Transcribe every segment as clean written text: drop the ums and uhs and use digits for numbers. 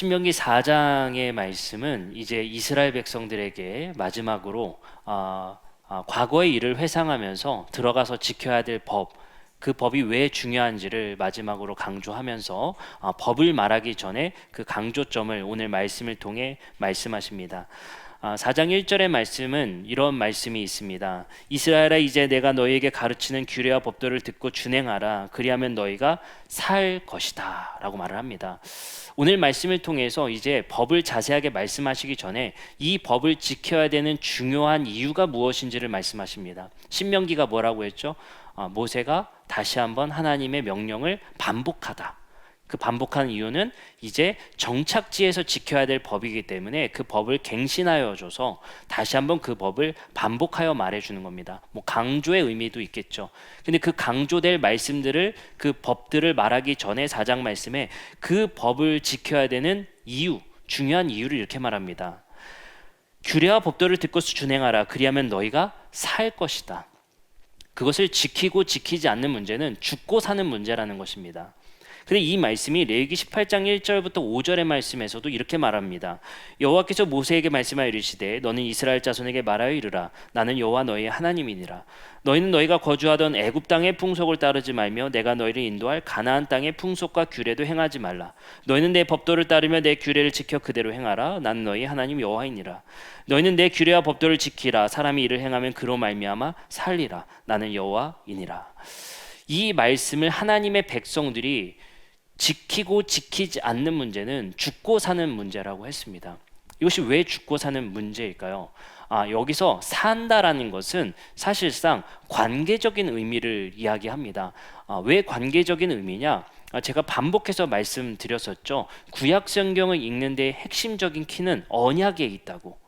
신명기 4장의 말씀은 이제 이스라엘 백성들에게 마지막으로 과거의 일을 회상하면서 들어가서 지켜야 될 법, 그 법이 왜 중요한지를 마지막으로 강조하면서 법을 말하기 전에 그 강조점을 오늘 말씀을 통해 말씀하십니다. 4장 1절의 말씀은 이런 말씀이 있습니다. 이스라엘아, 이제 내가 너희에게 가르치는 규례와 법도를 듣고 준행하라. 그리하면 너희가 살 것이다 라고 말을 합니다. 오늘 말씀을 통해서 이제 법을 자세하게 말씀하시기 전에 이 법을 지켜야 되는 중요한 이유가 무엇인지를 말씀하십니다. 신명기가 뭐라고 했죠? 모세가 다시 한번 하나님의 명령을 반복하다. 그 반복하는 이유는 이제 정착지에서 지켜야 될 법이기 때문에 그 법을 갱신하여 줘서 다시 한번 그 법을 반복하여 말해주는 겁니다. 뭐 강조의 의미도 있겠죠. 근데 그 강조될 말씀들을, 그 법들을 말하기 전에 4장 말씀에 그 법을 지켜야 되는 이유, 중요한 이유를 이렇게 말합니다. 규례와 법도를 듣고 준행하라. 그리하면 너희가 살 것이다. 그것을 지키고 지키지 않는 문제는 죽고 사는 문제라는 것입니다. 근데 이 말씀이 레위기 18장 1절부터 5절의 말씀에서도 이렇게 말합니다. 여호와께서 모세에게 말씀하여 이르시되 너는 이스라엘 자손에게 말하여 이르라. 나는 여호와 너희의 하나님이니라. 너희는 너희가 거주하던 애굽 땅의 풍속을 따르지 말며 내가 너희를 인도할 가나안 땅의 풍속과 규례도 행하지 말라. 너희는 내 법도를 따르며 내 규례를 지켜 그대로 행하라. 나는 너희 하나님 여호와이니라. 너희는 내 규례와 법도를 지키라. 사람이 이를 행하면 그로 말미암아 살리라. 나는 여호와이니라. 이 말씀을 하나님의 백성들이 지키고 지키지 않는 문제는 죽고 사는 문제라고 했습니다. 이것이 왜 죽고 사는 문제일까요? 여기서 산다라는 것은 사실상 관계적인 의미를 이야기합니다. 왜 관계적인 의미냐? 제가 반복해서 말씀드렸었죠. 구약 성경을 읽는 데 핵심적인 키는 언약에 있다고.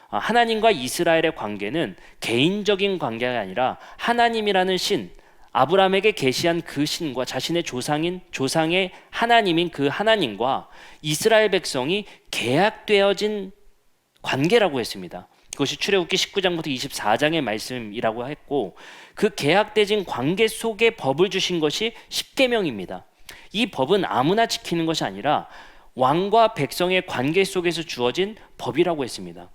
하나님과 이스라엘의 관계는 개인적인 관계가 아니라 하나님이라는 신, 아브라함에게 계시한 그 신과 자신의 조상의 하나님인 그 하나님과 이스라엘 백성이 계약되어진 관계라고 했습니다. 그것이 출애굽기 19장부터 24장의 말씀이라고 했고, 그 계약되진 관계 속에 법을 주신 것이 십계명입니다. 이 법은 아무나 지키는 것이 아니라 왕과 백성의 관계 속에서 주어진 법이라고 했습니다.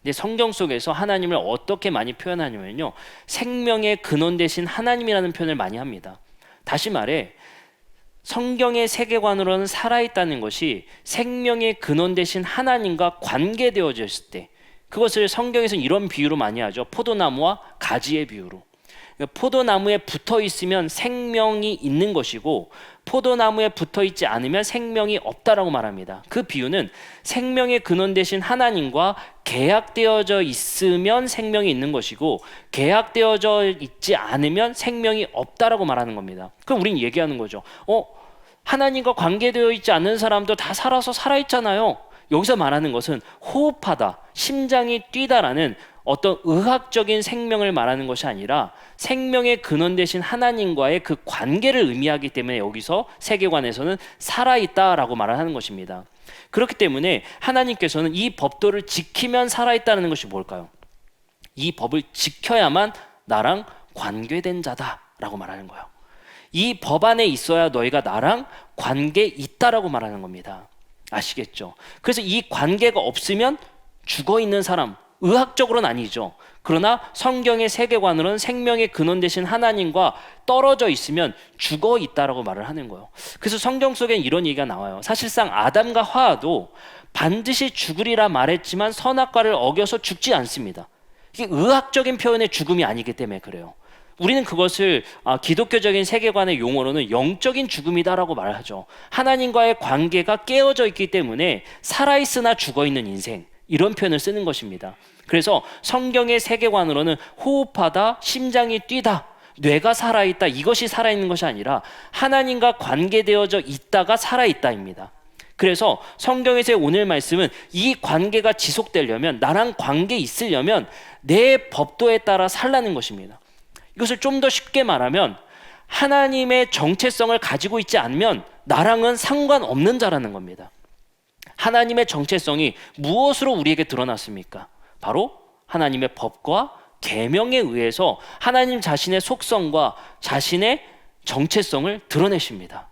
근데 성경 속에서 하나님을 어떻게 많이 표현하냐면요, 생명의 근원 되신 하나님이라는 표현을 많이 합니다. 다시 말해 성경의 세계관으로는 살아있다는 것이 생명의 근원 되신 하나님과 관계되어졌을 때, 그것을 성경에서는 이런 비유로 많이 하죠. 포도나무와 가지의 비유로. 포도나무에 붙어 있으면 생명이 있는 것이고 포도나무에 붙어 있지 않으면 생명이 없다라고 말합니다. 그 비유는 생명의 근원 되신 하나님과 계약되어져 있으면 생명이 있는 것이고 계약되어져 있지 않으면 생명이 없다라고 말하는 겁니다. 그럼 우린 얘기하는 거죠. 하나님과 관계되어 있지 않는 사람도 다 살아서 살아있잖아요. 여기서 말하는 것은 호흡하다, 심장이 뛰다라는 어떤 의학적인 생명을 말하는 것이 아니라 생명의 근원 되신 하나님과의 그 관계를 의미하기 때문에 여기서 세계관에서는 살아있다라고 말을 하는 것입니다. 그렇기 때문에 하나님께서는 이 법도를 지키면 살아있다는 것이 뭘까요? 이 법을 지켜야만 나랑 관계된 자다라고 말하는 거예요. 이 법 안에 있어야 너희가 나랑 관계 있다라고 말하는 겁니다. 아시겠죠? 그래서 이 관계가 없으면 죽어있는 사람, 의학적으로는 아니죠. 그러나 성경의 세계관으로는 생명의 근원 되신 하나님과 떨어져 있으면 죽어 있다라고 말을 하는 거예요. 그래서 성경 속엔 이런 얘기가 나와요. 사실상 아담과 하와도 반드시 죽으리라 말했지만 선악과를 어겨서 죽지 않습니다. 이게 의학적인 표현의 죽음이 아니기 때문에 그래요. 우리는 그것을 기독교적인 세계관의 용어로는 영적인 죽음이다라고 말하죠. 하나님과의 관계가 깨어져 있기 때문에 살아있으나 죽어있는 인생, 이런 표현을 쓰는 것입니다. 그래서 성경의 세계관으로는 호흡하다, 심장이 뛰다, 뇌가 살아있다, 이것이 살아있는 것이 아니라 하나님과 관계되어져 있다가 살아있다입니다. 그래서 성경에서의 오늘 말씀은 이 관계가 지속되려면, 나랑 관계 있으려면 내 법도에 따라 살라는 것입니다. 이것을 좀 더 쉽게 말하면 하나님의 정체성을 가지고 있지 않으면 나랑은 상관없는 자라는 겁니다. 하나님의 정체성이 무엇으로 우리에게 드러났습니까? 바로 하나님의 법과 계명에 의해서 하나님 자신의 속성과 자신의 정체성을 드러내십니다.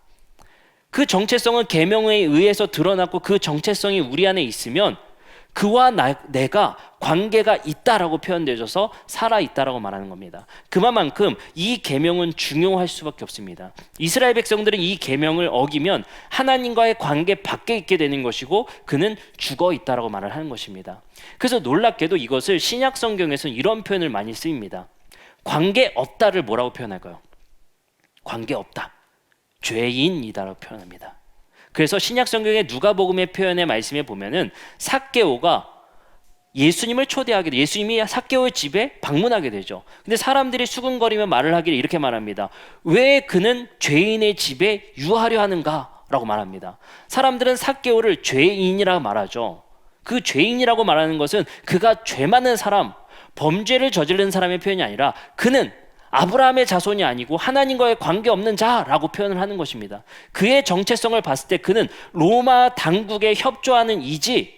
그 정체성은 계명에 의해서 드러났고 그 정체성이 우리 안에 있으면 그와 내가 관계가 있다라고 표현되어서 살아있다라고 말하는 겁니다. 그만큼 이 계명은 중요할 수밖에 없습니다. 이스라엘 백성들은 이 계명을 어기면 하나님과의 관계 밖에 있게 되는 것이고 그는 죽어 있다라고 말을 하는 것입니다. 그래서 놀랍게도 이것을 신약 성경에서는 이런 표현을 많이 쓰입니다. 관계 없다를 뭐라고 표현할까요? 관계 없다. 죄인이다라고 표현합니다. 그래서 신약 성경의 누가복음의 표현의 말씀에 보면은 삭개오가 예수님을 초대하게 돼. 예수님이 삭개오의 집에 방문하게 되죠. 근데 사람들이 수군거리며 말을 하기를 이렇게 말합니다. 왜 그는 죄인의 집에 유하려 하는가? 라고 말합니다. 사람들은 삭개오를 죄인이라고 말하죠. 그 죄인이라고 말하는 것은 그가 죄 많은 사람, 범죄를 저지른 사람의 표현이 아니라 그는 아브라함의 자손이 아니고 하나님과의 관계없는 자라고 표현을 하는 것입니다. 그의 정체성을 봤을 때 그는 로마 당국에 협조하는 이지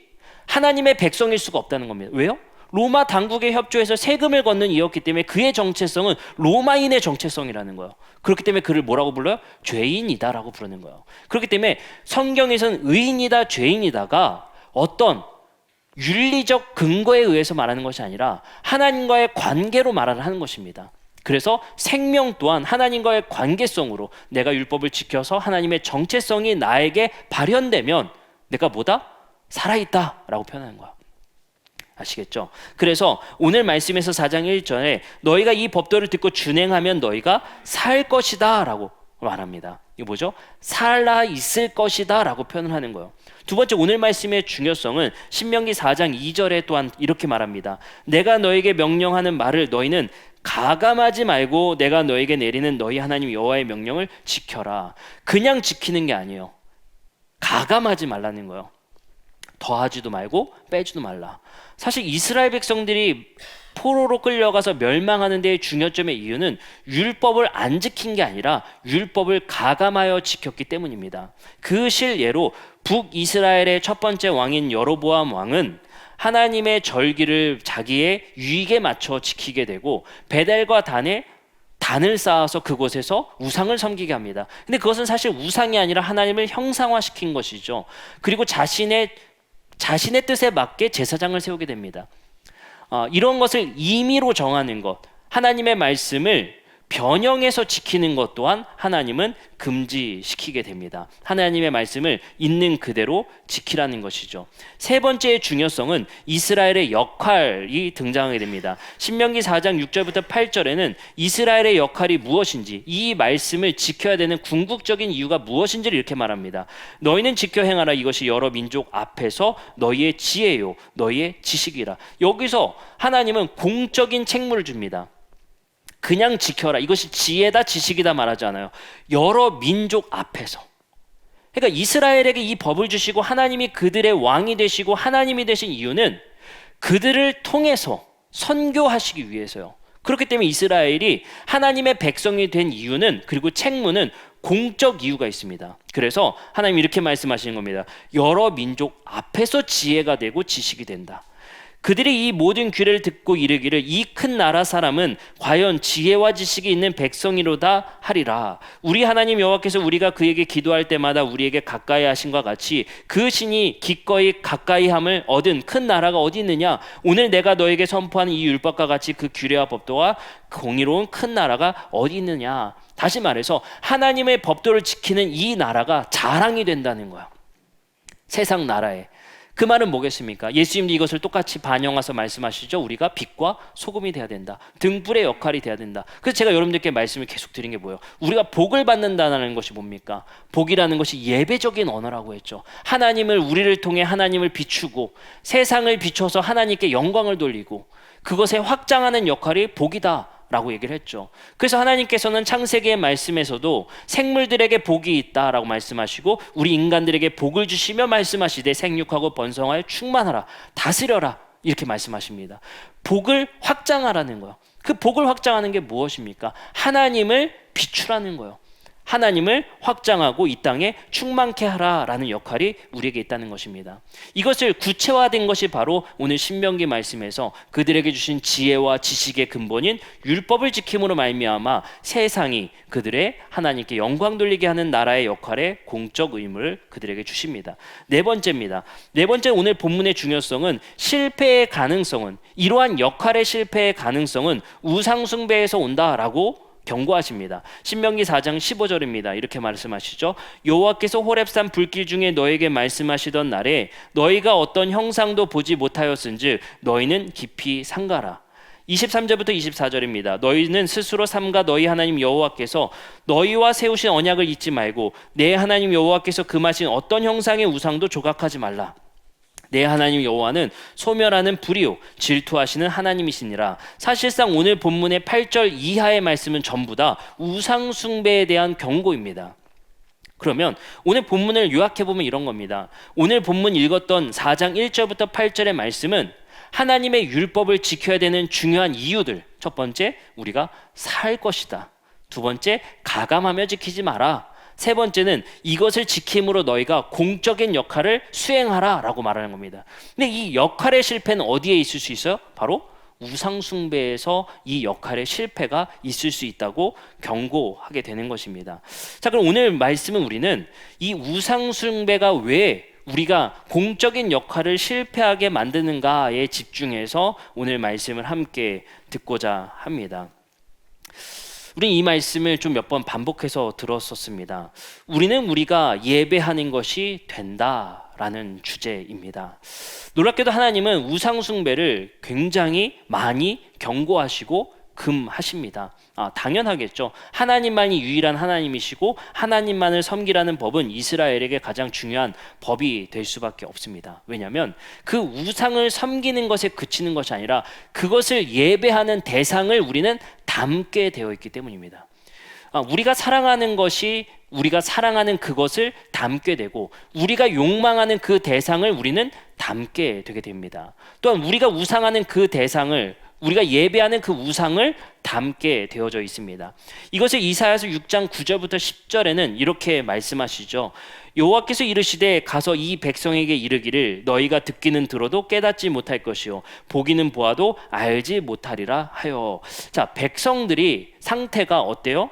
하나님의 백성일 수가 없다는 겁니다. 왜요? 로마 당국에 협조해서 세금을 걷는 이였기 때문에 그의 정체성은 로마인의 정체성이라는 거예요. 그렇기 때문에 그를 뭐라고 불러요? 죄인이다라고 부르는 거예요. 그렇기 때문에 성경에서는 의인이다, 죄인이다가 어떤 윤리적 근거에 의해서 말하는 것이 아니라 하나님과의 관계로 말을 하는 것입니다. 그래서 생명 또한 하나님과의 관계성으로 내가 율법을 지켜서 하나님의 정체성이 나에게 발현되면 내가 뭐다? 살아있다라고 표현하는 거야. 아시겠죠? 그래서 오늘 말씀에서 4장 1절에 너희가 이 법도를 듣고 준행하면 너희가 살 것이다 라고 말합니다. 이거 뭐죠? 살아있을 것이다 라고 표현을 하는 거예요. 두 번째, 오늘 말씀의 중요성은 신명기 4장 2절에 또한 이렇게 말합니다. 내가 너에게 명령하는 말을 너희는 가감하지 말고 내가 너에게 내리는 너희 하나님 여호와의 명령을 지켜라. 그냥 지키는 게 아니에요. 가감하지 말라는 거예요. 더하지도 말고 빼지도 말라. 사실 이스라엘 백성들이 포로로 끌려가서 멸망하는 데의 중요점의 이유는 율법을 안 지킨 게 아니라 율법을 가감하여 지켰기 때문입니다. 그 실예로 북이스라엘의 첫 번째 왕인 여로보암 왕은 하나님의 절기를 자기의 유익에 맞춰 지키게 되고 베델과 단에 단을 쌓아서 그곳에서 우상을 섬기게 합니다. 근데 그것은 사실 우상이 아니라 하나님을 형상화시킨 것이죠. 그리고 자신의 뜻에 맞게 제사장을 세우게 됩니다. 이런 것을 임의로 정하는 것, 하나님의 말씀을 변형해서 지키는 것 또한 하나님은 금지시키게 됩니다. 하나님의 말씀을 있는 그대로 지키라는 것이죠. 세 번째의 중요성은 이스라엘의 역할이 등장하게 됩니다. 신명기 4장 6절부터 8절에는 이스라엘의 역할이 무엇인지, 이 말씀을 지켜야 되는 궁극적인 이유가 무엇인지를 이렇게 말합니다. 너희는 지켜 행하라. 이것이 여러 민족 앞에서 너희의 지혜요 너희의 지식이라. 여기서 하나님은 공적인 책무를 줍니다. 그냥 지켜라. 이것이 지혜다, 지식이다 말하지 않아요. 여러 민족 앞에서. 그러니까 이스라엘에게 이 법을 주시고 하나님이 그들의 왕이 되시고 하나님이 되신 이유는 그들을 통해서 선교하시기 위해서요. 그렇기 때문에 이스라엘이 하나님의 백성이 된 이유는, 그리고 책무는 공적 이유가 있습니다. 그래서 하나님이 이렇게 말씀하시는 겁니다. 여러 민족 앞에서 지혜가 되고 지식이 된다. 그들이 이 모든 규례를 듣고 이르기를 이 큰 나라 사람은 과연 지혜와 지식이 있는 백성이로다 하리라. 우리 하나님 여호와께서 우리가 그에게 기도할 때마다 우리에게 가까이 하신과 같이 그 신이 기꺼이 가까이 함을 얻은 큰 나라가 어디 있느냐. 오늘 내가 너에게 선포하는 이 율법과 같이 그 규례와 법도와 공의로운 큰 나라가 어디 있느냐. 다시 말해서 하나님의 법도를 지키는 이 나라가 자랑이 된다는 거야. 세상 나라에. 그 말은 뭐겠습니까? 예수님도 이것을 똑같이 반영해서 말씀하시죠. 우리가 빛과 소금이 돼야 된다. 등불의 역할이 돼야 된다. 그래서 제가 여러분들께 말씀을 계속 드린 게 뭐예요? 우리가 복을 받는다는 것이 뭡니까? 복이라는 것이 예배적인 언어라고 했죠. 하나님을, 우리를 통해 하나님을 비추고 세상을 비춰서 하나님께 영광을 돌리고 그것에 확장하는 역할이 복이다 라고 얘기를 했죠. 그래서 하나님께서는 창세기의 말씀에서도 생물들에게 복이 있다라고 말씀하시고 우리 인간들에게 복을 주시며 말씀하시되 생육하고 번성하여 충만하라 다스려라 이렇게 말씀하십니다. 복을 확장하라는 거예요. 그 복을 확장하는 게 무엇입니까? 하나님을 비추라는 거예요. 하나님을 확장하고 이 땅에 충만케 하라라는 역할이 우리에게 있다는 것입니다. 이것을 구체화된 것이 바로 오늘 신명기 말씀에서 그들에게 주신 지혜와 지식의 근본인 율법을 지킴으로 말미암아 세상이 그들의 하나님께 영광 돌리게 하는 나라의 역할에 공적 의무를 그들에게 주십니다. 네 번째입니다. 네 번째 오늘 본문의 중요성은 실패의 가능성은, 이러한 역할의 실패의 가능성은 우상 숭배에서 온다라고 경고하십니다. 신명기 4장 15절입니다. 이렇게 말씀하시죠. 여호와께서 호렙산 불길 중에 너에게 말씀하시던 날에 너희가 어떤 형상도 보지 못하였은즉 너희는 깊이 삼가라. 23절부터 24절입니다. 너희는 스스로 삼가 너희 하나님 여호와께서 너희와 세우신 언약을 잊지 말고 내 하나님 여호와께서 금하신 어떤 형상의 우상도 조각하지 말라. 내 하나님 여호와는 소멸하는 불이요 질투하시는 하나님이시니라. 사실상 오늘 본문의 8절 이하의 말씀은 전부 다 우상 숭배에 대한 경고입니다. 그러면 오늘 본문을 요약해보면 이런 겁니다. 오늘 본문 읽었던 4장 1절부터 8절의 말씀은 하나님의 율법을 지켜야 되는 중요한 이유들, 첫 번째, 우리가 살 것이다. 두 번째, 가감하며 지키지 마라. 세 번째는 이것을 지킴으로 너희가 공적인 역할을 수행하라 라고 말하는 겁니다. 근데 이 역할의 실패는 어디에 있을 수 있어요? 바로 우상 숭배에서 이 역할의 실패가 있을 수 있다고 경고하게 되는 것입니다. 자, 그럼 오늘 말씀은 우리는 이 우상 숭배가 왜 우리가 공적인 역할을 실패하게 만드는가에 집중해서 오늘 말씀을 함께 듣고자 합니다. 우리는 이 말씀을 좀 몇 번 반복해서 들었었습니다. 우리는 우리가 예배하는 것이 된다라는 주제입니다. 놀랍게도 하나님은 우상 숭배를 굉장히 많이 경고하시고 금하십니다. 당연하겠죠. 하나님만이 유일한 하나님이시고 하나님만을 섬기라는 법은 이스라엘에게 가장 중요한 법이 될 수밖에 없습니다. 왜냐하면 그 우상을 섬기는 것에 그치는 것이 아니라 그것을 예배하는 대상을 우리는 담게 되어 있기 때문입니다. 우리가 사랑하는 것이 우리가 사랑하는 그것을 담게 되고 우리가 욕망하는 그 대상을 우리는 담게 되게 됩니다. 또한 우리가 우상하는 그 대상을, 우리가 예배하는 그 우상을 담게 되어져 있습니다. 이것을 이사야서 6장 9절부터 10절에는 이렇게 말씀하시죠. 여호와께서 이르시되 가서 이 백성에게 이르기를 너희가 듣기는 들어도 깨닫지 못할 것이요 보기는 보아도 알지 못하리라 하여. 자, 백성들이 상태가 어때요?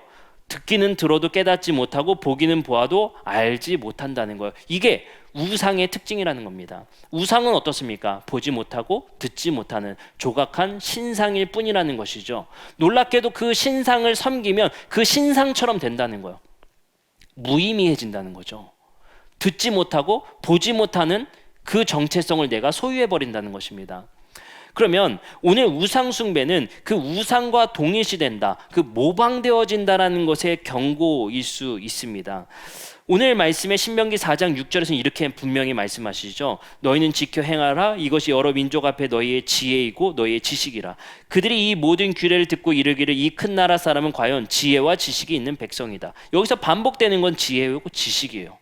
듣기는 들어도 깨닫지 못하고 보기는 보아도 알지 못한다는 거예요. 이게 우상의 특징이라는 겁니다. 우상은 어떻습니까? 보지 못하고 듣지 못하는 조각한 신상일 뿐이라는 것이죠. 놀랍게도 그 신상을 섬기면 그 신상처럼 된다는 거예요. 무의미해진다는 거죠. 듣지 못하고 보지 못하는 그 정체성을 내가 소유해버린다는 것입니다. 그러면 오늘 우상 숭배는 그 우상과 동일시된다, 그 모방되어진다라는 것의 경고일 수 있습니다. 오늘 말씀의 신명기 4장 6절에서는 이렇게 분명히 말씀하시죠. 너희는 지켜 행하라. 이것이 여러 민족 앞에 너희의 지혜이고 너희의 지식이라. 그들이 이 모든 규례를 듣고 이르기를 이 큰 나라 사람은 과연 지혜와 지식이 있는 백성이다. 여기서 반복되는 건 지혜이고 지식이에요.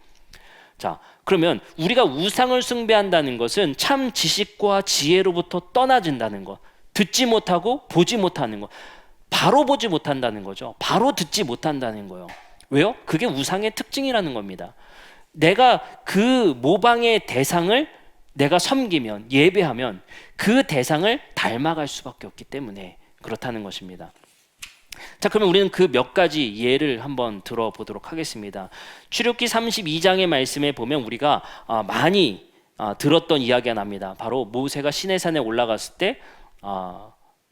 자, 그러면 우리가 우상을 숭배한다는 것은 참 지식과 지혜로부터 떠나진다는 것, 듣지 못하고 보지 못하는 것, 바로 보지 못한다는 거죠. 바로 듣지 못한다는 거예요. 왜요? 그게 우상의 특징이라는 겁니다. 내가 그 모방의 대상을 내가 섬기면, 예배하면 그 대상을 닮아갈 수밖에 없기 때문에 그렇다는 것입니다. 자, 그러면 우리는 그 몇 가지 예를 한번 들어보도록 하겠습니다. 출애굽기 32장의 말씀에 보면 우리가 많이 들었던 이야기가 납니다. 바로 모세가 시내산에 올라갔을 때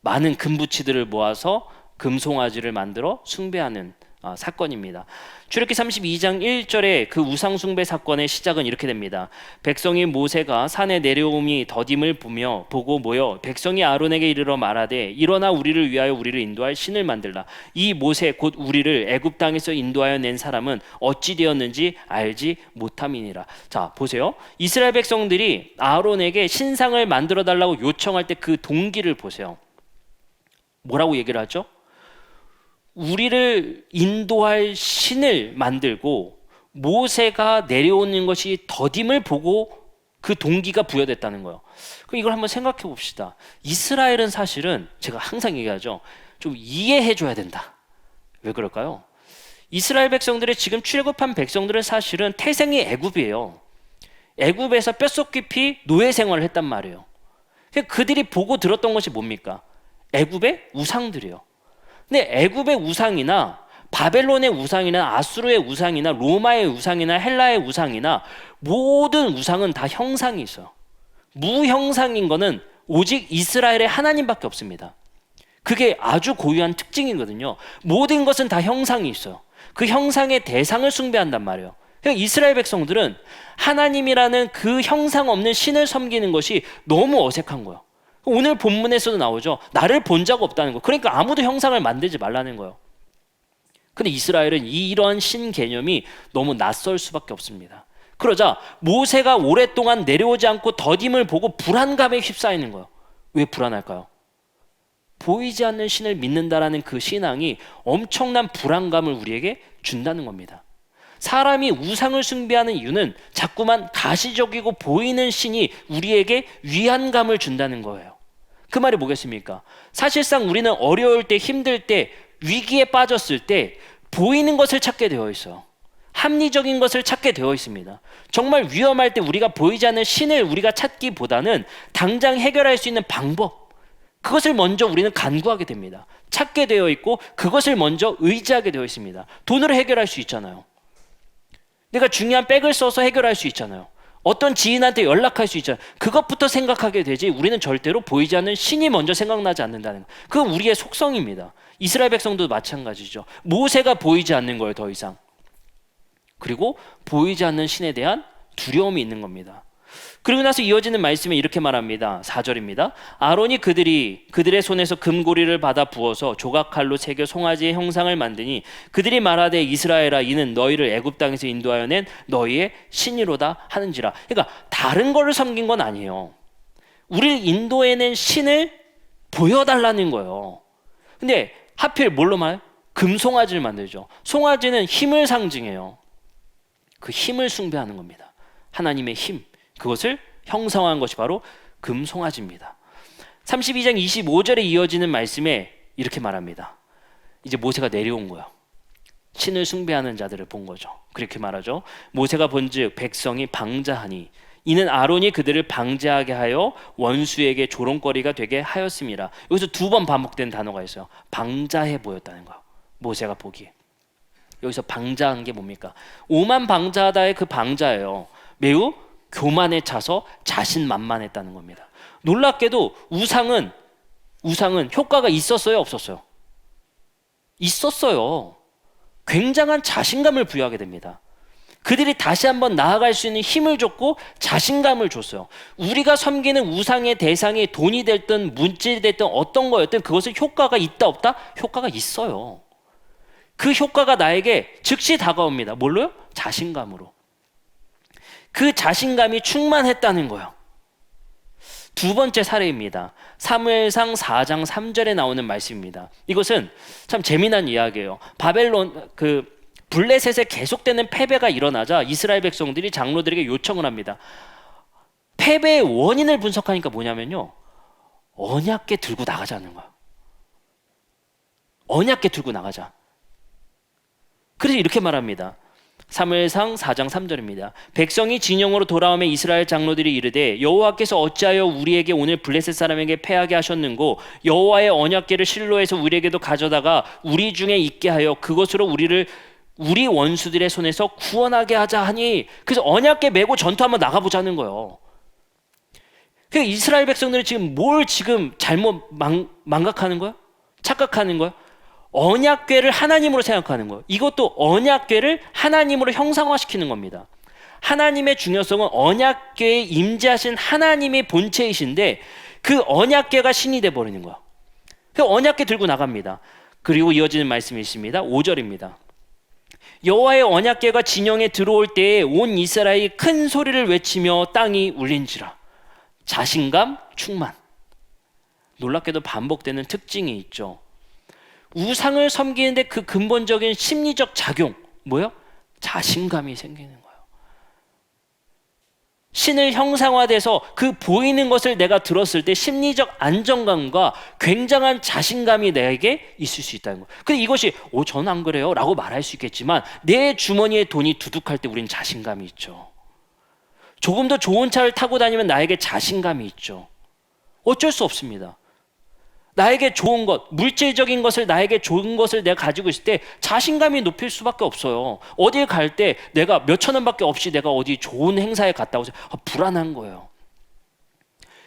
많은 금부치들을 모아서 금송아지를 만들어 숭배하는 사건입니다. 출애굽기 32장 1절에 그 우상 숭배 사건의 시작은 이렇게 됩니다. 백성이 모세가 산에 내려옴이 더딤을 보고 모여 백성이 아론에게 이르러 말하되 일어나 우리를 위하여 우리를 인도할 신을 만들라. 이 모세 곧 우리를 애굽 땅에서 인도하여 낸 사람은 어찌 되었는지 알지 못함이니라. 자, 보세요. 이스라엘 백성들이 아론에게 신상을 만들어 달라고 요청할 때 그 동기를 보세요. 뭐라고 얘기를 하죠? 우리를 인도할 신을 만들고 모세가 내려오는 것이 더딤을 보고 그 동기가 부여됐다는 거예요. 그럼 이걸 한번 생각해 봅시다. 이스라엘은 사실은 제가 항상 얘기하죠. 좀 이해해 줘야 된다. 왜 그럴까요? 이스라엘 백성들의 지금 출애굽한 백성들은 사실은 태생이 애굽이에요. 애굽에서 뼛속 깊이 노예 생활을 했단 말이에요. 그들이 보고 들었던 것이 뭡니까? 애굽의 우상들이에요. 근데 애굽의 우상이나 바벨론의 우상이나 아수르의 우상이나 로마의 우상이나 헬라의 우상이나 모든 우상은 다 형상이 있어요. 무형상인 거는 오직 이스라엘의 하나님밖에 없습니다. 그게 아주 고유한 특징이거든요. 모든 것은 다 형상이 있어요. 그 형상의 대상을 숭배한단 말이에요. 그러니까 이스라엘 백성들은 하나님이라는 그 형상 없는 신을 섬기는 것이 너무 어색한 거예요. 오늘 본문에서도 나오죠. 나를 본 적 없다는 거. 그러니까 아무도 형상을 만들지 말라는 거예요. 근데 이스라엘은 이런 신 개념이 너무 낯설 수밖에 없습니다. 그러자 모세가 오랫동안 내려오지 않고 더딤을 보고 불안감에 휩싸이는 거예요. 왜 불안할까요? 보이지 않는 신을 믿는다라는 그 신앙이 엄청난 불안감을 우리에게 준다는 겁니다. 사람이 우상을 숭배하는 이유는 자꾸만 가시적이고 보이는 신이 우리에게 위안감을 준다는 거예요. 그 말이 뭐겠습니까? 사실상 우리는 어려울 때, 힘들 때, 위기에 빠졌을 때 보이는 것을 찾게 되어 있어요. 합리적인 것을 찾게 되어 있습니다. 정말 위험할 때 우리가 보이지 않는 신을 우리가 찾기보다는 당장 해결할 수 있는 방법, 그것을 먼저 우리는 간구하게 됩니다. 찾게 되어 있고 그것을 먼저 의지하게 되어 있습니다. 돈으로 해결할 수 있잖아요. 내가 중요한 백을 써서 해결할 수 있잖아요. 어떤 지인한테 연락할 수 있잖아요. 그것부터 생각하게 되지 우리는 절대로 보이지 않는 신이 먼저 생각나지 않는다는 거. 그건 우리의 속성입니다. 이스라엘 백성도 마찬가지죠. 모세가 보이지 않는 거예요, 더 이상. 그리고 보이지 않는 신에 대한 두려움이 있는 겁니다. 그리고 나서 이어지는 말씀에 이렇게 말합니다. 4절입니다. 아론이 그들의 손에서 금고리를 받아 부어서 조각칼로 새겨 송아지의 형상을 만드니 그들이 말하되 이스라엘아 이는 너희를 애굽 땅에서 인도하여 낸 너희의 신이로다 하는지라. 그러니까 다른 거를 섬긴 건 아니에요. 우리를 인도해낸 신을 보여달라는 거예요. 근데 하필 뭘로 말? 금송아지를 만들죠. 송아지는 힘을 상징해요. 그 힘을 숭배하는 겁니다. 하나님의 힘. 그것을 형상화한 것이 바로 금송아지입니다. 32장 25절에 이어지는 말씀에 이렇게 말합니다. 이제 모세가 내려온 거예요. 신을 숭배하는 자들을 본 거죠. 그렇게 말하죠. 모세가 본즉 백성이 방자하니 이는 아론이 그들을 방자하게 하여 원수에게 조롱거리가 되게 하였습니다. 여기서 두 번 반복된 단어가 있어요. 방자해 보였다는 거예요. 모세가 보기에. 여기서 방자한 게 뭡니까? 오만 방자하다의 그 방자예요. 매우 교만에 차서 자신만만했다는 겁니다. 놀랍게도 우상은 효과가 있었어요, 없었어요? 있었어요. 굉장한 자신감을 부여하게 됩니다. 그들이 다시 한번 나아갈 수 있는 힘을 줬고 자신감을 줬어요. 우리가 섬기는 우상의 대상이 돈이 됐든 물질이 됐든 어떤 거였든 그것은 효과가 있다 없다? 효과가 있어요. 그 효과가 나에게 즉시 다가옵니다. 뭘로요? 자신감으로. 그 자신감이 충만했다는 거예요. 두 번째 사례입니다. 사무엘상 4장 3절에 나오는 말씀입니다. 이것은 참 재미난 이야기예요. 바벨론 블레셋에 계속되는 패배가 일어나자 이스라엘 백성들이 장로들에게 요청을 합니다. 패배의 원인을 분석하니까 뭐냐면요, 언약궤 들고 나가자는 거예요. 언약궤 들고 나가자. 그래서 이렇게 말합니다. 사무엘상 4장 3절입니다. 백성이 진영으로 돌아오며 이스라엘 장로들이 이르되 여호와께서 어찌하여 우리에게 오늘 블레셋 사람에게 패하게 하셨는고 여호와의 언약궤를 실로에서 우리에게도 가져다가 우리 중에 있게 하여 그것으로 우리를 우리 원수들의 손에서 구원하게 하자 하니, 그래서 언약궤 메고 전투 한번 나가보자는 거예요. 그러니까 이스라엘 백성들은 지금 뭘 지금 잘못 망각하는 거야? 착각하는 거야? 언약궤를 하나님으로 생각하는 거예요. 이것도 언약궤를 하나님으로 형상화시키는 겁니다. 하나님의 중요성은 언약궤에 임재하신 하나님의 본체이신데 그 언약궤가 신이 돼버리는 거야. 그 언약궤 들고 나갑니다. 그리고 이어지는 말씀이 있습니다. 5절입니다. 여호와의 언약궤가 진영에 들어올 때에 온 이스라엘이 큰 소리를 외치며 땅이 울린지라. 자신감, 충만. 놀랍게도 반복되는 특징이 있죠. 우상을 섬기는데 그 근본적인 심리적 작용, 뭐예요? 자신감이 생기는 거예요. 신을 형상화돼서 그 보이는 것을 내가 들었을 때 심리적 안정감과 굉장한 자신감이 내게 있을 수 있다는 거예요. 근데 이것이 저는 안 그래요 라고 말할 수 있겠지만 내 주머니에 돈이 두둑할 때 우리는 자신감이 있죠. 조금 더 좋은 차를 타고 다니면 나에게 자신감이 있죠. 어쩔 수 없습니다. 나에게 좋은 것, 물질적인 것을, 나에게 좋은 것을 내가 가지고 있을 때 자신감이 높일 수밖에 없어요. 어딜 갈 때 내가 몇천 원밖에 없이 내가 어디 좋은 행사에 갔다 오세요. 불안한 거예요.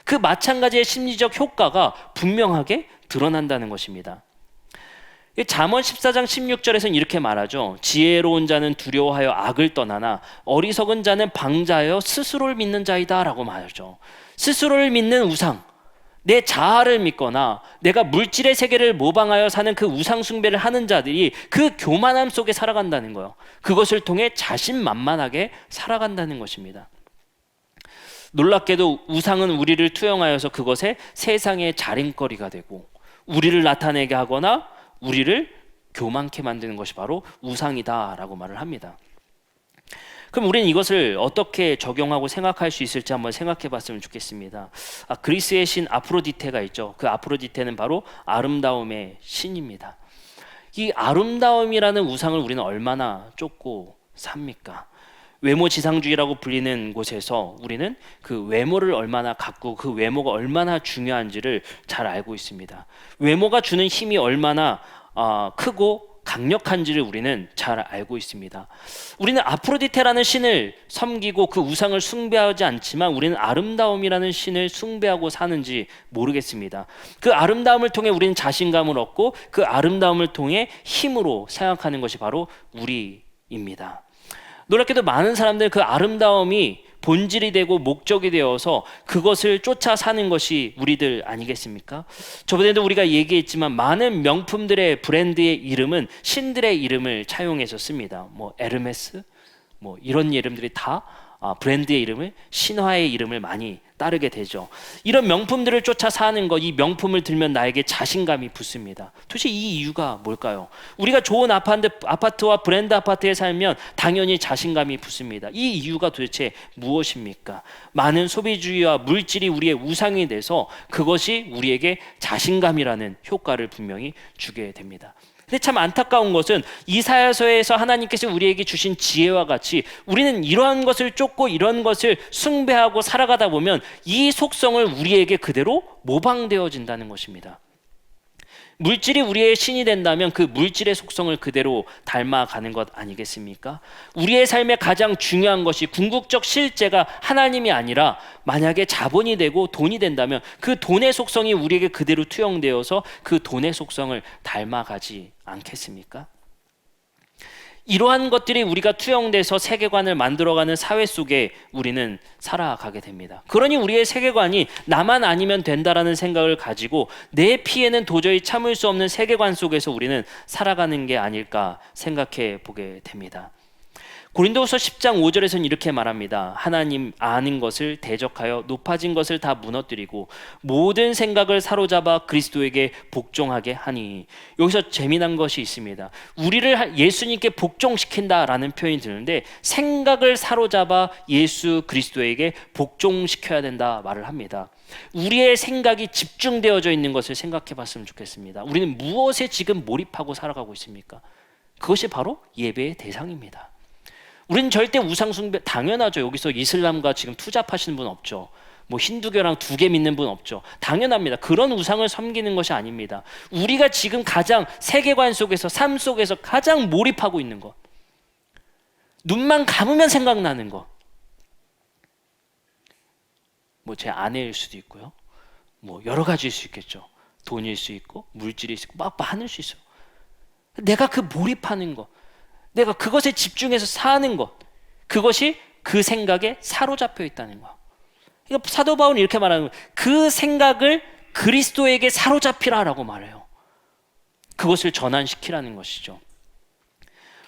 그 마찬가지의 심리적 효과가 분명하게 드러난다는 것입니다. 잠언 14장 16절에서는 이렇게 말하죠. 지혜로운 자는 두려워하여 악을 떠나나 어리석은 자는 방자하여 스스로를 믿는 자이다 라고 말하죠. 스스로를 믿는 우상, 내 자아를 믿거나 내가 물질의 세계를 모방하여 사는 그 우상 숭배를 하는 자들이 그 교만함 속에 살아간다는 거예요. 그것을 통해 자신만만하게 살아간다는 것입니다. 놀랍게도 우상은 우리를 투영하여서 그것에 세상의 자랑거리가 되고 우리를 나타내게 하거나 우리를 교만케 만드는 것이 바로 우상이다라고 말을 합니다. 그럼 우리는 이것을 어떻게 적용하고 생각할 수 있을지 한번 생각해 봤으면 좋겠습니다. 그리스의 신 아프로디테가 있죠. 그 아프로디테는 바로 아름다움의 신입니다. 이 아름다움이라는 우상을 우리는 얼마나 쫓고 삽니까? 외모 지상주의라고 불리는 곳에서 우리는 그 외모를 얼마나 갖고 그 외모가 얼마나 중요한지를 잘 알고 있습니다. 외모가 주는 힘이 얼마나 크고 강력한지를 우리는 잘 알고 있습니다. 우리는 아프로디테라는 신을 섬기고 그 우상을 숭배하지 않지만 우리는 아름다움이라는 신을 숭배하고 사는지 모르겠습니다. 그 아름다움을 통해 우리는 자신감을 얻고 그 아름다움을 통해 힘으로 생각하는 것이 바로 우리입니다. 놀랍게도 많은 사람들은 그 아름다움이 본질이 되고 목적이 되어서 그것을 쫓아 사는 것이 우리들 아니겠습니까? 저번에도 우리가 얘기했지만 많은 명품들의 브랜드의 이름은 신들의 이름을 차용해서 씁니다. 에르메스 이런 이름들이 다 브랜드의 이름을, 신화의 이름을 많이 따르게 되죠. 이런 명품들을 쫓아 사는 것, 이 명품을 들면 나에게 자신감이 붙습니다. 도대체 이 이유가 뭘까요? 우리가 좋은 아파트와 브랜드 아파트에 살면 당연히 자신감이 붙습니다. 이 이유가 도대체 무엇입니까? 많은 소비주의와 물질이 우리의 우상이 돼서 그것이 우리에게 자신감이라는 효과를 분명히 주게 됩니다. 근데 참 안타까운 것은 이사야서에서 하나님께서 우리에게 주신 지혜와 같이 우리는 이러한 것을 쫓고 이런 것을 숭배하고 살아가다 보면 이 속성을 우리에게 그대로 모방되어진다는 것입니다. 물질이 우리의 신이 된다면 그 물질의 속성을 그대로 닮아가는 것 아니겠습니까? 우리의 삶에 가장 중요한 것이 궁극적 실제가 하나님이 아니라 만약에 자본이 되고 돈이 된다면 그 돈의 속성이 우리에게 그대로 투영되어서 그 돈의 속성을 닮아가지 않겠습니까? 이러한 것들이 우리가 투영돼서 세계관을 만들어가는 사회 속에 우리는 살아가게 됩니다. 그러니 우리의 세계관이 나만 아니면 된다라는 생각을 가지고 내 피해는 도저히 참을 수 없는 세계관 속에서 우리는 살아가는 게 아닐까 생각해 보게 됩니다. 고린도후서 10장 5절에서는 이렇게 말합니다. 하나님 아는 것을 대적하여 높아진 것을 다 무너뜨리고 모든 생각을 사로잡아 그리스도에게 복종하게 하니. 여기서 재미난 것이 있습니다. 우리를 예수님께 복종시킨다라는 표현이 드는데 생각을 사로잡아 예수 그리스도에게 복종시켜야 된다 말을 합니다. 우리의 생각이 집중되어져 있는 것을 생각해 봤으면 좋겠습니다. 우리는 무엇에 지금 몰입하고 살아가고 있습니까? 그것이 바로 예배의 대상입니다. 우리는 절대 우상 숭배, 당연하죠. 여기서 이슬람과 지금 투잡하시는 분 없죠. 힌두교랑 두 개 믿는 분 없죠. 당연합니다. 그런 우상을 섬기는 것이 아닙니다. 우리가 지금 가장 세계관 속에서, 삶 속에서 가장 몰입하고 있는 것, 눈만 감으면 생각나는 것, 제 아내일 수도 있고요. 여러 가지일 수 있겠죠. 돈일 수 있고 물질일 수 있고 막 많을 수 있어요. 내가 그 몰입하는 것, 내가 그것에 집중해서 사는 것, 그것이 그 생각에 사로잡혀 있다는 거. 그러니까 사도 바울은 이렇게 말하는 거예요. 그 생각을 그리스도에게 사로잡히라라고 말해요. 그것을 전환시키라는 것이죠.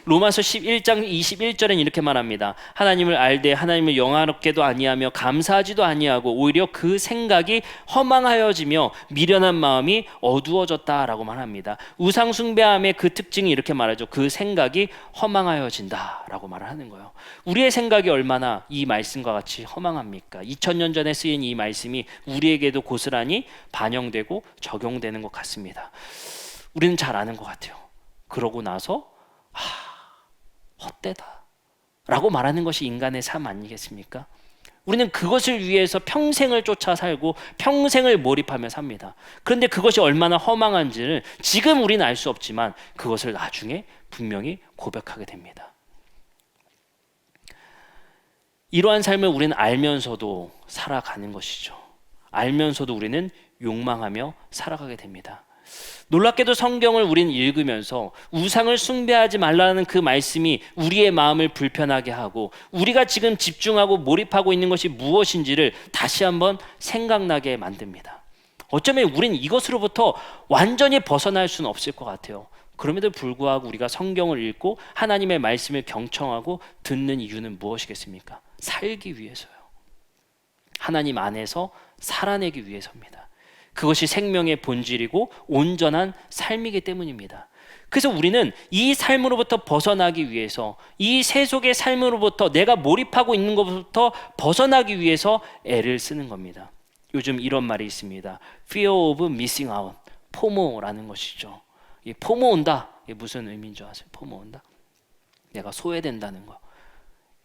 로마서 11장 21절엔 이렇게 말합니다. 하나님을 알되 하나님을 영화롭게도 아니하며 감사하지도 아니하고 오히려 그 생각이 허망하여지며 미련한 마음이 어두워졌다라고 말합니다. 우상 숭배함의 그 특징이 이렇게 말하죠. 그 생각이 허망하여진다라고 말을 하는 거예요. 우리의 생각이 얼마나 이 말씀과 같이 허망합니까? 2000년 전에 쓰인 이 말씀이 우리에게도 고스란히 반영되고 적용되는 것 같습니다. 우리는 잘 아는 것 같아요. 그러고 나서 헛되다 라고 말하는 것이 인간의 삶 아니겠습니까? 우리는 그것을 위해서 평생을 쫓아 살고 평생을 몰입하며 삽니다. 그런데 그것이 얼마나 허망한지를 지금 우리는 알 수 없지만 그것을 나중에 분명히 고백하게 됩니다. 이러한 삶을 우리는 알면서도 살아가는 것이죠. 알면서도 우리는 욕망하며 살아가게 됩니다. 놀랍게도 성경을 우리는 읽으면서 우상을 숭배하지 말라는 그 말씀이 우리의 마음을 불편하게 하고 우리가 지금 집중하고 몰입하고 있는 것이 무엇인지를 다시 한번 생각나게 만듭니다. 어쩌면 우리는 이것으로부터 완전히 벗어날 수는 없을 것 같아요. 그럼에도 불구하고 우리가 성경을 읽고 하나님의 말씀을 경청하고 듣는 이유는 무엇이겠습니까? 살기 위해서요. 하나님 안에서 살아내기 위해서입니다. 그것이 생명의 본질이고 온전한 삶이기 때문입니다. 그래서 우리는 이 삶으로부터 벗어나기 위해서, 이 세속의 삶으로부터 내가 몰입하고 있는 것부터 벗어나기 위해서 애를 쓰는 겁니다. 요즘 이런 말이 있습니다. Fear of missing out, 포모라는 것이죠. 이 포모 온다, 이게 무슨 의미인 줄 아세요? 포모 온다, 내가 소외된다는 거.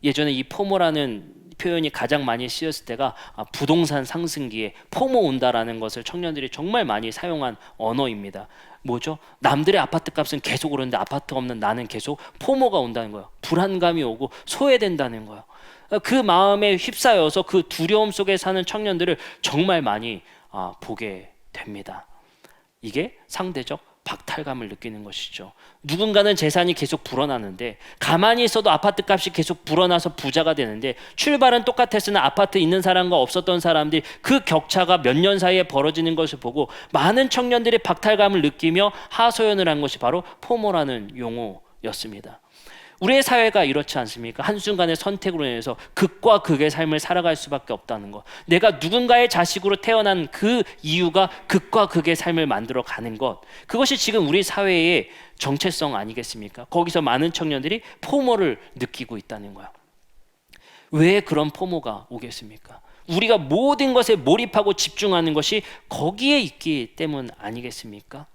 예전에 이 포모라는 표현이 가장 많이 쓰였을 때가 부동산 상승기에 포모 온다라는 것을 청년들이 정말 많이 사용한 언어입니다. 뭐죠? 남들의 아파트 값은 계속 오르는데 아파트가 없는 나는 계속 포모가 온다는 거예요. 불안감이 오고 소외된다는 거예요. 그 마음에 휩싸여서 그 두려움 속에 사는 청년들을 정말 많이 보게 됩니다. 이게 상대적 박탈감을 느끼는 것이죠. 누군가는 재산이 계속 불어나는데, 가만히 있어도 아파트 값이 계속 불어나서 부자가 되는데, 출발은 똑같았으나 아파트 있는 사람과 없었던 사람들이 그 격차가 몇 년 사이에 벌어지는 것을 보고 많은 청년들이 박탈감을 느끼며 하소연을 한 것이 바로 포모라는 용어였습니다. 우리의 사회가 이렇지 않습니까? 한순간의 선택으로 인해서 극과 극의 삶을 살아갈 수밖에 없다는 것. 내가 누군가의 자식으로 태어난 그 이유가 극과 극의 삶을 만들어 가는 것. 그것이 지금 우리 사회의 정체성 아니겠습니까? 거기서 많은 청년들이 포모를 느끼고 있다는 거예요. 왜 그런 포모가 오겠습니까? 우리가 모든 것에 몰입하고 집중하는 것이 거기에 있기 때문 아니겠습니까?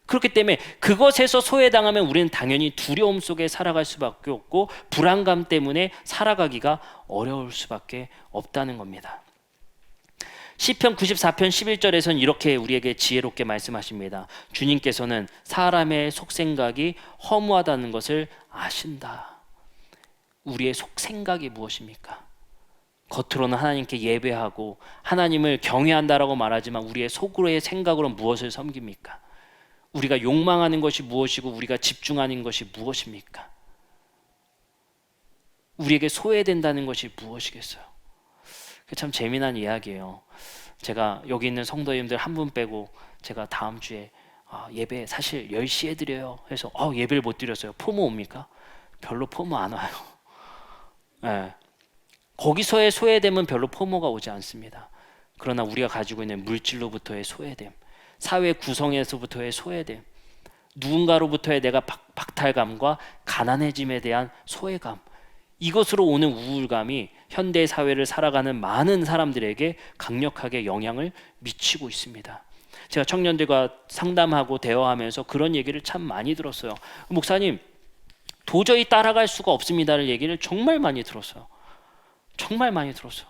그렇기 때문에 그것에서 소외당하면 우리는 당연히 두려움 속에 살아갈 수밖에 없고 불안감 때문에 살아가기가 어려울 수밖에 없다는 겁니다. 시편 94편 11절에서는 이렇게 우리에게 지혜롭게 말씀하십니다. 주님께서는 사람의 속생각이 허무하다는 것을 아신다. 우리의 속생각이 무엇입니까? 겉으로는 하나님께 예배하고 하나님을 경외한다라고 말하지만 우리의 속으로의 생각으로 무엇을 섬깁니까? 우리가 욕망하는 것이 무엇이고 우리가 집중하는 것이 무엇입니까? 우리에게 소외된다는 것이 무엇이겠어요? 참 재미난 이야기예요. 제가 여기 있는 성도님들 한 분 빼고 제가 다음 주에 예배 사실 10시에 드려요 해서 예배를 못 드렸어요. 포모 옵니까? 별로 포모 안 와요. 네. 거기서의 소외됨은 별로 포모가 오지 않습니다. 그러나 우리가 가지고 있는 물질로부터의 소외됨, 사회 구성에서부터의 소외됨, 누군가로부터의 내가 박탈감과 가난해짐에 대한 소외감, 이것으로 오는 우울감이 현대 사회를 살아가는 많은 사람들에게 강력하게 영향을 미치고 있습니다. 제가 청년들과 상담하고 대화하면서 그런 얘기를 참 많이 들었어요. 목사님, 도저히 따라갈 수가 없습니다를 얘기를 정말 많이 들었어요. 정말 많이 들었어요.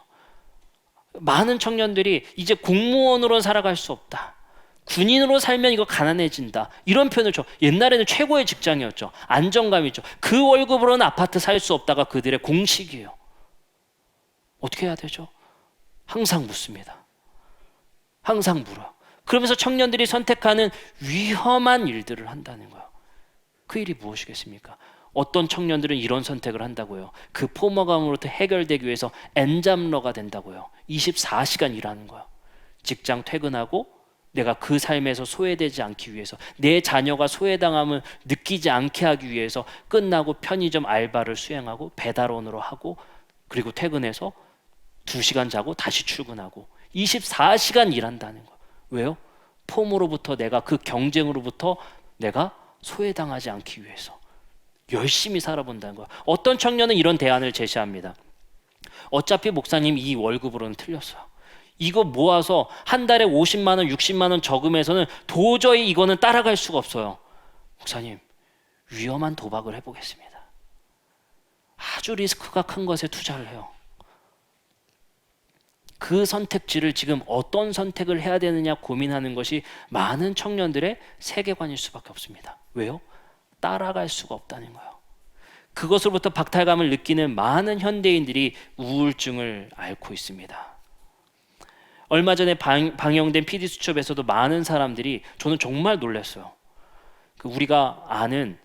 많은 청년들이 이제 공무원으로는 살아갈 수 없다, 군인으로 살면 이거 가난해진다, 이런 표현을 줘. 옛날에는 최고의 직장이었죠. 안정감이죠. 그 월급으로는 아파트 살 수 없다가 그들의 공식이에요. 어떻게 해야 되죠? 항상 묻습니다. 항상 물어요. 그러면서 청년들이 선택하는 위험한 일들을 한다는 거예요. 그 일이 무엇이겠습니까? 어떤 청년들은 이런 선택을 한다고요. 그 포모감으로부터 해결되기 위해서 엔잡러가 된다고요. 24시간 일하는 거예요. 직장 퇴근하고 내가 그 삶에서 소외되지 않기 위해서, 내 자녀가 소외당함을 느끼지 않게 하기 위해서 끝나고 편의점 알바를 수행하고 배달원으로 하고 그리고 퇴근해서 2시간 자고 다시 출근하고 24시간 일한다는 거예요. 왜요? 폼으로부터 내가 그 경쟁으로부터 내가 소외당하지 않기 위해서 열심히 살아본다는 거예요. 어떤 청년은 이런 대안을 제시합니다. 어차피 목사님 이 월급으로는 틀렸어요. 이거 모아서 한 달에 50만 원, 60만 원 저금해서는 도저히 이거는 따라갈 수가 없어요. 목사님, 위험한 도박을 해보겠습니다. 아주 리스크가 큰 것에 투자를 해요. 그 선택지를 지금 어떤 선택을 해야 되느냐 고민하는 것이 많은 청년들의 세계관일 수밖에 없습니다. 왜요? 따라갈 수가 없다는 거예요. 그것으로부터 박탈감을 느끼는 많은 현대인들이 우울증을 앓고 있습니다. 얼마 전에 방영된 PD수첩에서도 많은 사람들이, 저는 정말 놀랐어요. 우리가 아는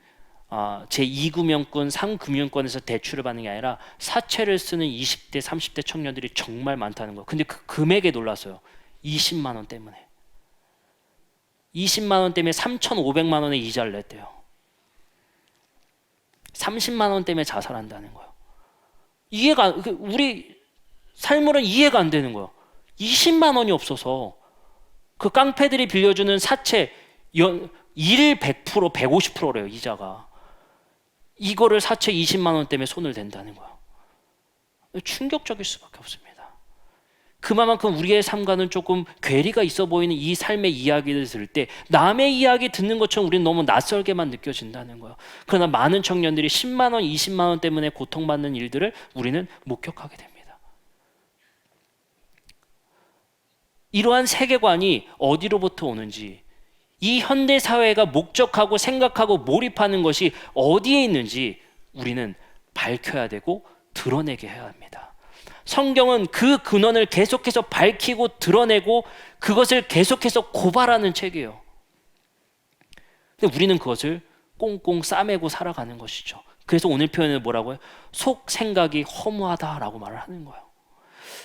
제2금융권, 3금융권에서 대출을 받는 게 아니라 사채를 쓰는 20대, 30대 청년들이 정말 많다는 거예요. 근데 그 금액에 놀랐어요. 20만 원 때문에. 20만 원 때문에 3,500만 원의 이자를 냈대요. 30만 원 때문에 자살한다는 거예요. 우리 삶으로는 이해가 안 되는 거예요. 20만 원이 없어서 그 깡패들이 빌려주는 사채 일 100%, 150%래요, 이자가. 이거를 사채 20만 원 때문에 손을 댄다는 거예요. 충격적일 수밖에 없습니다. 그만큼 우리의 삶과는 조금 괴리가 있어 보이는 이 삶의 이야기를 들을 때 남의 이야기 듣는 것처럼 우리는 너무 낯설게만 느껴진다는 거예요. 그러나 많은 청년들이 10만 원, 20만 원 때문에 고통받는 일들을 우리는 목격하게 됩니다. 이러한 세계관이 어디로부터 오는지, 이 현대 사회가 목적하고 생각하고 몰입하는 것이 어디에 있는지 우리는 밝혀야 되고 드러내게 해야 합니다. 성경은 그 근원을 계속해서 밝히고 드러내고 그것을 계속해서 고발하는 책이에요. 근데 우리는 그것을 꽁꽁 싸매고 살아가는 것이죠. 그래서 오늘 표현은 뭐라고요? 속 생각이 허무하다라고 말을 하는 거예요.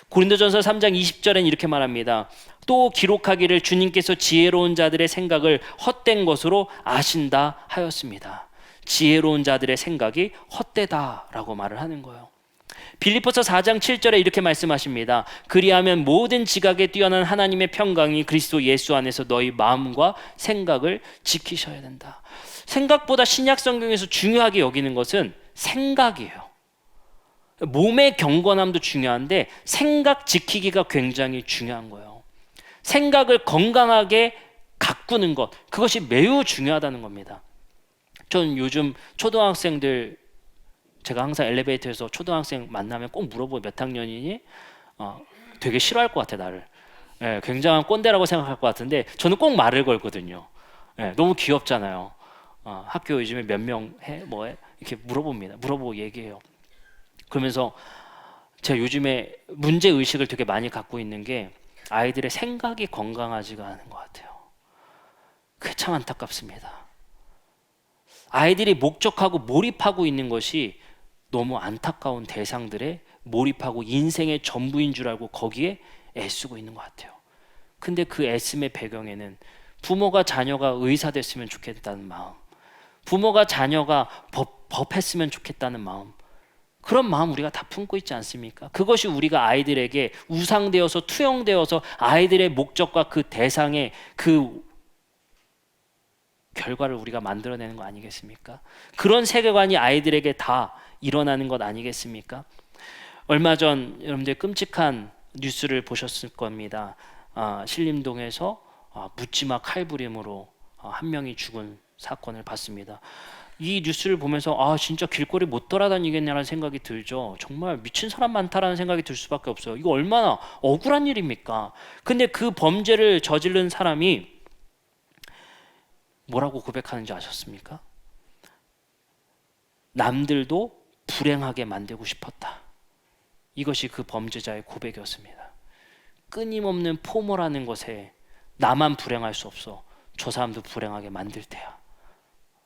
고린도전서 3장 20절엔 이렇게 말합니다. 또 기록하기를 주님께서 지혜로운 자들의 생각을 헛된 것으로 아신다 하였습니다. 지혜로운 자들의 생각이 헛되다라고 말을 하는 거예요. 빌립보서 4장 7절에 이렇게 말씀하십니다. 그리하면 모든 지각에 뛰어난 하나님의 평강이 그리스도 예수 안에서 너희 마음과 생각을 지키셔야 된다. 생각보다 신약 성경에서 중요하게 여기는 것은 생각이에요. 몸의 경건함도 중요한데 생각 지키기가 굉장히 중요한 거예요. 생각을 건강하게 가꾸는 것, 그것이 매우 중요하다는 겁니다. 전 요즘 초등학생들, 제가 항상 엘리베이터에서 초등학생 만나면 꼭 물어보고 몇 학년이니? 되게 싫어할 것 같아, 나를. 굉장한 꼰대라고 생각할 것 같은데 저는 꼭 말을 걸거든요. 너무 귀엽잖아요. 학교 요즘에 몇 명 해? 뭐 해? 이렇게 물어봅니다. 물어보고 얘기해요. 그러면서 제가 요즘에 문제의식을 되게 많이 갖고 있는 게 아이들의 생각이 건강하지가 않은 것 같아요. 그게 참 안타깝습니다. 아이들이 목적하고 몰입하고 있는 것이 너무 안타까운 대상들에 몰입하고 인생의 전부인 줄 알고 거기에 애쓰고 있는 것 같아요. 근데 그 애씀의 배경에는 부모가 자녀가 의사 됐으면 좋겠다는 마음, 부모가 자녀가 법했으면 좋겠다는 마음, 그런 마음 우리가 다 품고 있지 않습니까? 그것이 우리가 아이들에게 우상되어서 투영되어서 아이들의 목적과 그 대상의 그 결과를 우리가 만들어내는 거 아니겠습니까? 그런 세계관이 아이들에게 다 일어나는 것 아니겠습니까? 얼마 전 여러분들 끔찍한 뉴스를 보셨을 겁니다. 신림동에서 묻지마 칼부림으로 한 명이 죽은 사건을 봤습니다. 이 뉴스를 보면서 진짜 길거리 못 돌아다니겠냐는 생각이 들죠. 정말 미친 사람 많다라는 생각이 들 수밖에 없어요. 이거 얼마나 억울한 일입니까? 근데 그 범죄를 저지른 사람이 뭐라고 고백하는지 아셨습니까? 남들도 불행하게 만들고 싶었다. 이것이 그 범죄자의 고백이었습니다. 끊임없는 포모라는 것에 나만 불행할 수 없어. 저 사람도 불행하게 만들 테야.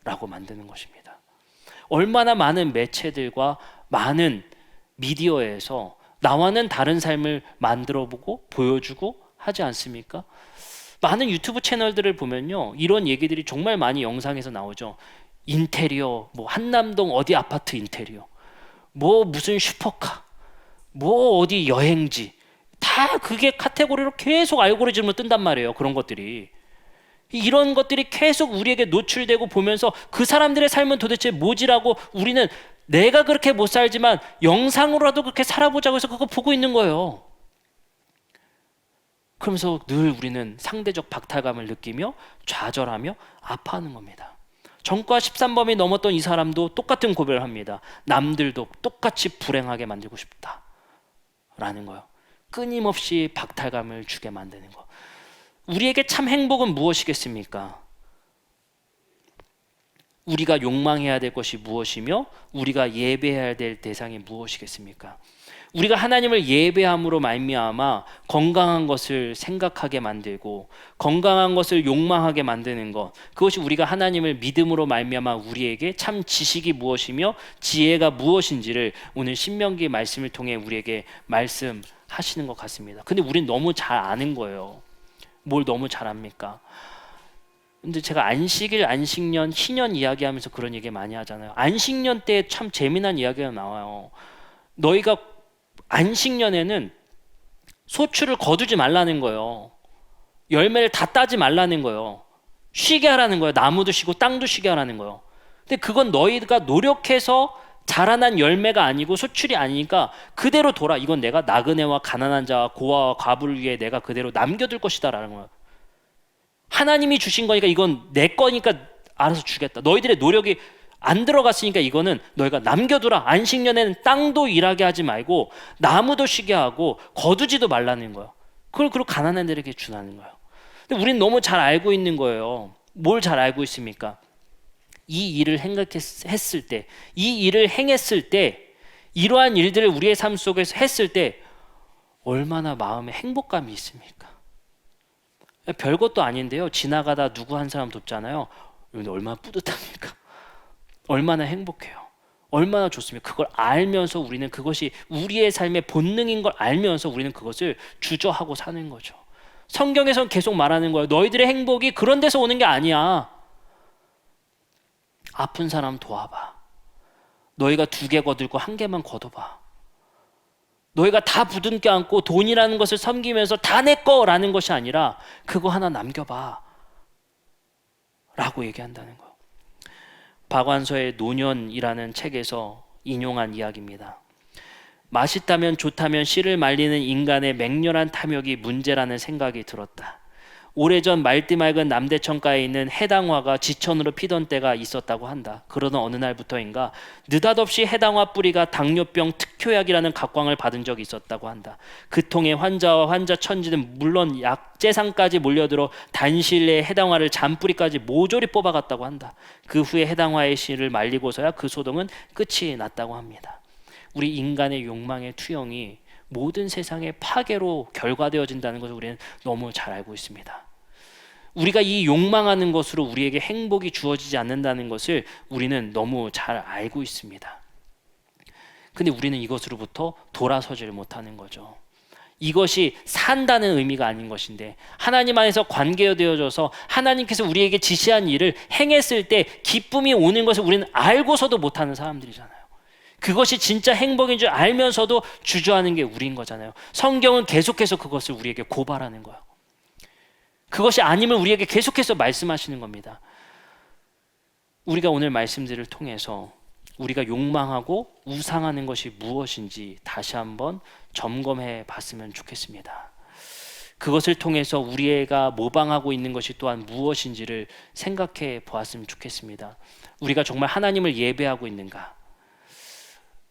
라고 만드는 것입니다. 얼마나 많은 매체들과 많은 미디어에서 나와는 다른 삶을 만들어보고 보여주고 하지 않습니까? 많은 유튜브 채널들을 보면요, 이런 얘기들이 정말 많이 영상에서 나오죠. 인테리어, 뭐 한남동 어디 아파트 인테리어, 뭐 무슨 슈퍼카, 뭐 어디 여행지, 다 그게 카테고리로 계속 알고리즘으로 뜬단 말이에요. 그런 것들이. 이런 것들이 계속 우리에게 노출되고 보면서 그 사람들의 삶은 도대체 뭐지라고 우리는 내가 그렇게 못 살지만 영상으로라도 그렇게 살아보자고 해서 그거 보고 있는 거예요. 그러면서 늘 우리는 상대적 박탈감을 느끼며 좌절하며 아파하는 겁니다. 전과 13범이 넘었던 이 사람도 똑같은 고백을 합니다. 남들도 똑같이 불행하게 만들고 싶다라는 거예요. 끊임없이 박탈감을 주게 만드는 거. 우리에게 참 행복은 무엇이겠습니까? 우리가 욕망해야 될 것이 무엇이며 우리가 예배해야 될 대상이 무엇이겠습니까? 우리가 하나님을 예배함으로 말미암아 건강한 것을 생각하게 만들고 건강한 것을 욕망하게 만드는 것, 그것이 우리가 하나님을 믿음으로 말미암아 우리에게 참 지식이 무엇이며 지혜가 무엇인지를 오늘 신명기 말씀을 통해 우리에게 말씀하시는 것 같습니다. 근데 우린 너무 잘 아는 거예요. 뭘 너무 잘 압니까? 근데 제가 안식일, 안식년, 희년 이야기하면서 그런 얘기 많이 하잖아요. 안식년 때 참 재미난 이야기가 나와요. 너희가 안식년에는 소출을 거두지 말라는 거예요. 열매를 다 따지 말라는 거예요. 쉬게 하라는 거예요. 나무도 쉬고 땅도 쉬게 하라는 거예요. 근데 그건 너희가 노력해서 자라난 열매가 아니고 소출이 아니니까 그대로 둬라. 이건 내가 나그네와 가난한 자와 고아와 과부를 위해 내가 그대로 남겨둘 것이다 라는 거예요. 하나님이 주신 거니까 이건 내 거니까 알아서 주겠다. 너희들의 노력이 안 들어갔으니까 이거는 너희가 남겨두라. 안식년에는 땅도 일하게 하지 말고 나무도 쉬게 하고 거두지도 말라는 거예요. 그걸 그리고 가난한 데에게 주라는 거예요. 근데 우린 너무 잘 알고 있는 거예요. 뭘 잘 알고 있습니까? 이 일을 했을 때, 이 일을 행했을 때, 이러한 일들을 우리의 삶 속에서 했을 때 얼마나 마음에 행복감이 있습니까? 별것도 아닌데요. 지나가다 누구 한 사람 돕잖아요. 얼마나 뿌듯합니까? 얼마나 행복해요. 얼마나 좋습니까? 그걸 알면서 우리는 그것이 우리의 삶의 본능인 걸 알면서 우리는 그것을 주저하고 사는 거죠. 성경에서는 계속 말하는 거예요. 너희들의 행복이 그런 데서 오는 게 아니야. 아픈 사람 도와봐. 너희가 2개 거들고 1개만 거둬봐. 너희가 다 부둥켜 안고 돈이라는 것을 섬기면서 다 내 거라는 것이 아니라 그거 하나 남겨봐 라고 얘기한다는 거예요. 박완서의 노년이라는 책에서 인용한 이야기입니다. 맛있다면 좋다면 씨를 말리는 인간의 맹렬한 탐욕이 문제라는 생각이 들었다. 오래전 맑디 맑은 남대천가에 있는 해당화가 지천으로 피던 때가 있었다고 한다. 그러던 어느 날부터인가 느닷없이 해당화 뿌리가 당뇨병 특효약이라는 각광을 받은 적이 있었다고 한다. 그 통에 환자와 환자 천지는 물론 약재상까지 몰려들어 단실에 해당화를 잔뿌리까지 모조리 뽑아갔다고 한다. 그 후에 해당화의 씨를 말리고서야 그 소동은 끝이 났다고 합니다. 우리 인간의 욕망의 투영이 모든 세상의 파괴로 결과되어진다는 것을 우리는 너무 잘 알고 있습니다. 우리가 이 욕망하는 것으로 우리에게 행복이 주어지지 않는다는 것을 우리는 너무 잘 알고 있습니다. 근데 우리는 이것으로부터 돌아서지를 못하는 거죠. 이것이 산다는 의미가 아닌 것인데 하나님 안에서 관계되어져서 하나님께서 우리에게 지시한 일을 행했을 때 기쁨이 오는 것을 우리는 알고서도 못하는 사람들이잖아요. 그것이 진짜 행복인 줄 알면서도 주저하는 게 우리인 거잖아요. 성경은 계속해서 그것을 우리에게 고발하는 거예요. 그것이 아님을 우리에게 계속해서 말씀하시는 겁니다. 우리가 오늘 말씀들을 통해서 우리가 욕망하고 우상하는 것이 무엇인지 다시 한번 점검해 봤으면 좋겠습니다. 그것을 통해서 우리가 모방하고 있는 것이 또한 무엇인지를 생각해 보았으면 좋겠습니다. 우리가 정말 하나님을 예배하고 있는가?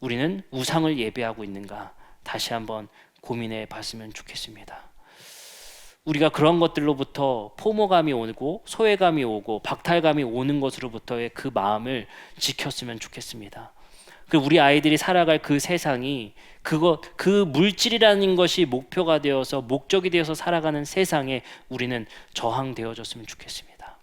우리는 우상을 예배하고 있는가? 다시 한번 고민해 봤으면 좋겠습니다. 우리가 그런 것들로부터 포모감이 오고 소외감이 오고 박탈감이 오는 것으로부터의 그 마음을 지켰으면 좋겠습니다. 그리고 우리 아이들이 살아갈 그 세상이 그 물질이라는 것이 목표가 되어서 목적이 되어서 살아가는 세상에 우리는 저항되어졌으면 좋겠습니다.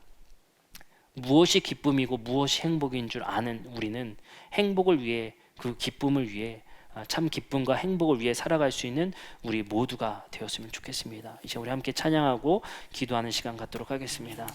무엇이 기쁨이고 무엇이 행복인 줄 아는 우리는 행복을 위해 그 기쁨을 위해 참 기쁨과 행복을 위해 살아갈 수 있는 우리 모두가 되었으면 좋겠습니다. 이제 우리 함께 찬양하고 기도하는 시간 갖도록 하겠습니다.